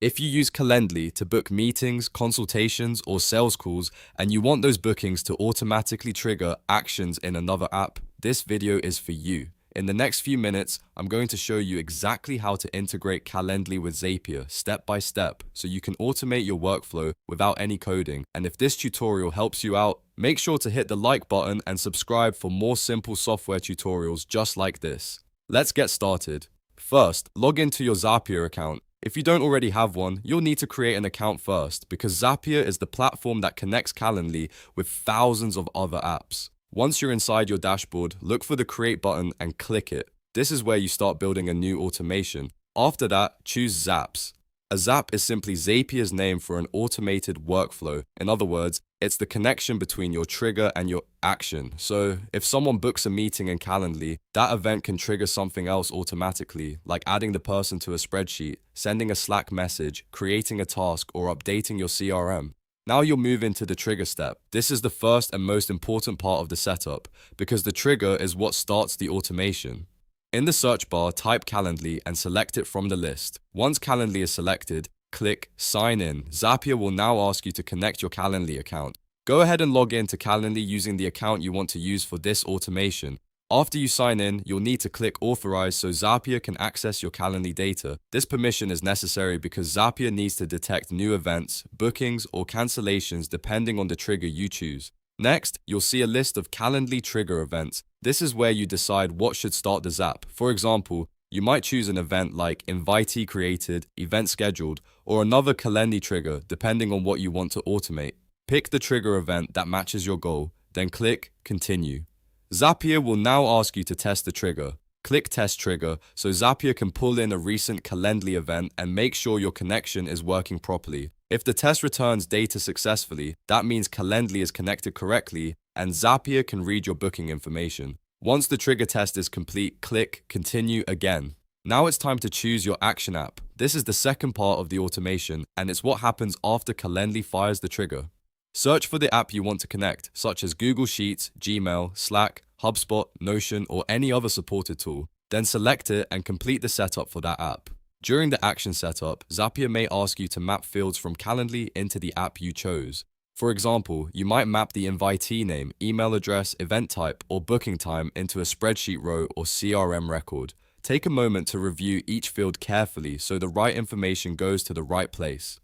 If you use Calendly to book meetings, consultations, or sales calls, and you want those bookings to automatically trigger actions in another app, this video is for you. In the next few minutes, I'm going to show you exactly how to integrate Calendly with Zapier step by step so you can automate your workflow without any coding. And if this tutorial helps you out, make sure to hit the like button and subscribe for more simple software tutorials just like this. Let's get started. First, log into your Zapier account. If you don't already have one, you'll need to create an account first because Zapier is the platform that connects Calendly with thousands of other apps. Once you're inside your dashboard, look for the Create button and click it. This is where you start building a new automation. After that, choose Zaps. A Zap is simply Zapier's name for an automated workflow. In other words, it's the connection between your trigger and your action. So if someone books a meeting in Calendly, that event can trigger something else automatically, like adding the person to a spreadsheet, sending a Slack message, creating a task, or updating your CRM. Now you'll move into the trigger step. This is the first and most important part of the setup, because the trigger is what starts the automation. In the search bar, type Calendly and select it from the list. Once Calendly is selected, click Sign In. Zapier will now ask you to connect your Calendly account. Go ahead and log in to Calendly using the account you want to use for this automation. After you sign in, you'll need to click Authorize so Zapier can access your Calendly data. This permission is necessary because Zapier needs to detect new events, bookings, or cancellations depending on the trigger you choose. Next, you'll see a list of Calendly trigger events. This is where you decide what should start the Zap. For example, you might choose an event like invitee created, event scheduled, or another Calendly trigger depending on what you want to automate. Pick the trigger event that matches your goal, then click Continue. Zapier will now ask you to test the trigger. Click Test Trigger so Zapier can pull in a recent Calendly event and make sure your connection is working properly. If the test returns data successfully, that means Calendly is connected correctly and Zapier can read your booking information. Once the trigger test is complete, click Continue again. Now it's time to choose your action app. This is the second part of the automation and it's what happens after Calendly fires the trigger. Search for the app you want to connect, such as Google Sheets, Gmail, Slack, HubSpot, Notion, or any other supported tool. Then select it and complete the setup for that app. During the action setup, Zapier may ask you to map fields from Calendly into the app you chose. For example, you might map the invitee name, email address, event type, or booking time into a spreadsheet row or CRM record. Take a moment to review each field carefully so the right information goes to the right place.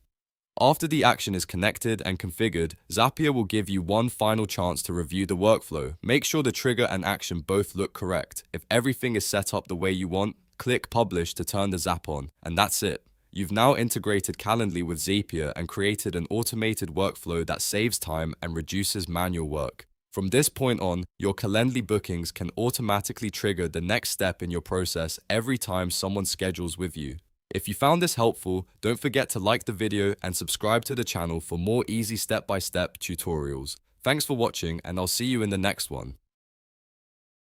After the action is connected and configured, Zapier will give you one final chance to review the workflow. Make sure the trigger and action both look correct. If everything is set up the way you want, click Publish to turn the Zap on, and that's it. You've now integrated Calendly with Zapier and created an automated workflow that saves time and reduces manual work. From this point on, your Calendly bookings can automatically trigger the next step in your process every time someone schedules with you. If you found this helpful, don't forget to like the video and subscribe to the channel for more easy step-by-step tutorials. Thanks for watching and I'll see you in the next one.